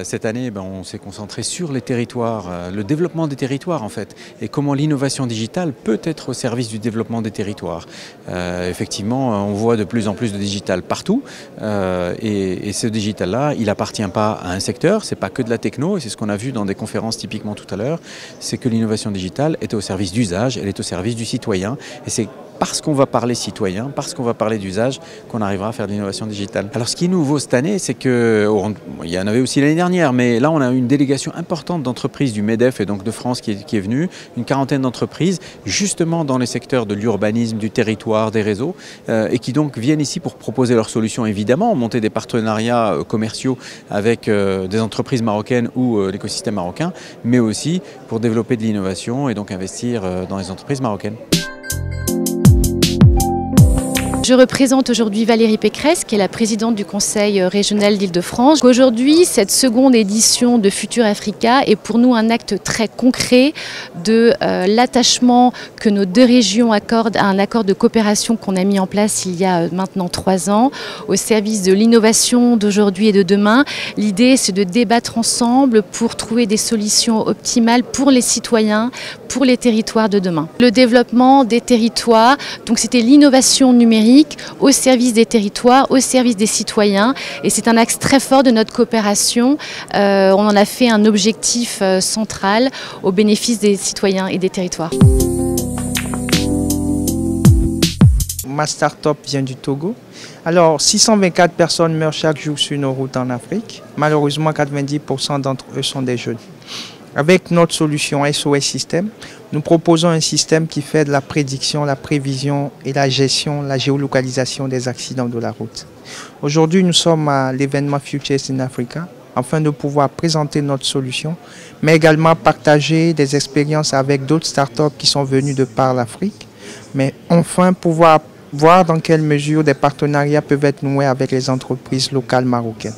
Cette année, on s'est concentré sur les territoires, le développement des territoires en fait, et comment l'innovation digitale peut être au service du développement des territoires. Effectivement, on voit de plus en plus de digital partout, et ce digital-là, il n'appartient pas à un secteur, c'est pas que de la techno, et c'est ce qu'on a vu dans des conférences typiquement tout à l'heure, c'est que l'innovation digitale est au service d'usage, elle est au service du citoyen, et c'est parce qu'on va parler citoyen, parce qu'on va parler d'usage, qu'on arrivera à faire de l'innovation digitale. Alors ce qui est nouveau cette année, c'est que, il y en avait aussi l'année dernière, mais là on a une délégation importante d'entreprises du MEDEF et donc de France qui est venue, une quarantaine d'entreprises, justement dans les secteurs de l'urbanisme, du territoire, des réseaux, et qui donc viennent ici pour proposer leurs solutions, évidemment, monter des partenariats commerciaux avec des entreprises marocaines ou l'écosystème marocain, mais aussi pour développer de l'innovation et donc investir dans les entreprises marocaines. Je représente aujourd'hui Valérie Pécresse, qui est la présidente du Conseil régional d'Île-de-France. Aujourd'hui, cette seconde édition de Future Africa est pour nous un acte très concret de l'attachement que nos deux régions accordent à un accord de coopération qu'on a mis en place il y a maintenant 3 ans au service de l'innovation d'aujourd'hui et de demain. L'idée, c'est de débattre ensemble pour trouver des solutions optimales pour les citoyens, pour les territoires de demain. Le développement des territoires, donc c'était l'innovation numérique au service des territoires, au service des citoyens, et c'est un axe très fort de notre coopération. On en a fait un objectif central au bénéfice des citoyens et des territoires. Ma start-up vient du Togo. Alors, 624 personnes meurent chaque jour sur nos routes en Afrique. Malheureusement, 90% d'entre eux sont des jeunes. Avec notre solution SOS System, nous proposons un système qui fait de la prédiction, la prévision et la gestion, la géolocalisation des accidents de la route. Aujourd'hui, nous sommes à l'événement Futures in Africa afin de pouvoir présenter notre solution, mais également partager des expériences avec d'autres startups qui sont venues de par l'Afrique, mais enfin pouvoir voir dans quelle mesure des partenariats peuvent être noués avec les entreprises locales marocaines.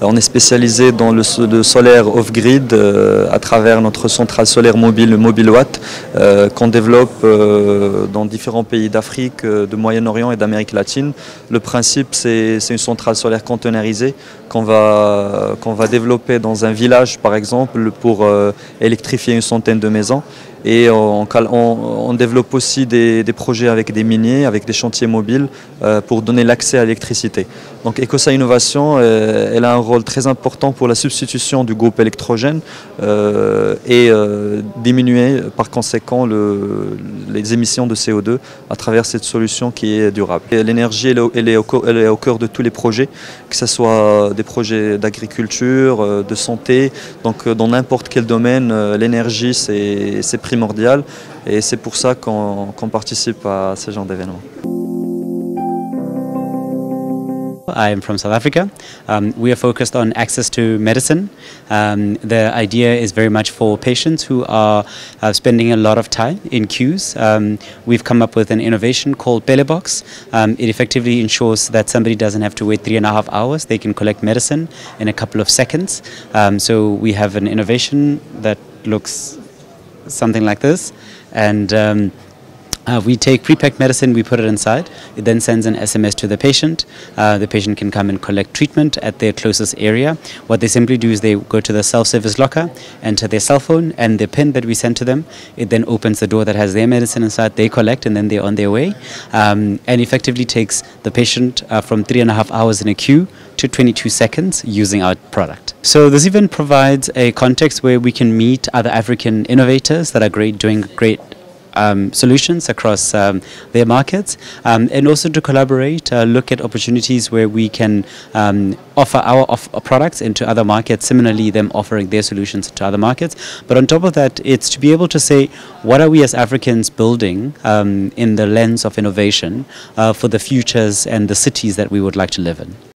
On est spécialisé dans le solaire off-grid à travers notre centrale solaire mobile Mobilewatt qu'on développe dans différents pays d'Afrique, de Moyen-Orient et d'Amérique latine. Le principe, c'est une centrale solaire conteneurisée qu'on va développer dans un village par exemple pour électrifier une centaine de maisons. Et on développe aussi des projets avec des miniers, avec des chantiers mobiles pour donner l'accès à l'électricité. Donc Ecosa Innovation, elle a un rôle très important pour la substitution du groupe électrogène et diminuer par conséquent les émissions de CO2 à travers cette solution qui est durable. L'énergie, elle est au cœur de tous les projets, que ce soit des projets d'agriculture, de santé, donc dans n'importe quel domaine, l'énergie c'est primordial et c'est pour ça qu'on participe à ce genre d'événements. I am from South Africa. We are focused on access to medicine. The idea is very much for patients who are spending a lot of time in queues. We've come up with an innovation called Pelebox. It effectively ensures that somebody doesn't have to wait 3.5 hours. They can collect medicine in a couple of seconds. So we have an innovation that looks something like this, and we take pre-packed medicine, we put it inside, it then sends an SMS to the patient. The patient can come and collect treatment at their closest area. What they simply do is they go to the self-service locker, enter their cell phone and the PIN that we send to them. It then opens the door that has their medicine inside, they collect and then they're on their way, and effectively takes the patient from 3.5 hours in a queue to 22 seconds using our product. So this event provides a context where we can meet other African innovators that are doing great solutions across their markets, and also to collaborate, look at opportunities where we can offer our products into other markets, similarly them offering their solutions to other markets. But on top of that, it's to be able to say, what are we as Africans building in the lens of innovation for the futures and the cities that we would like to live in.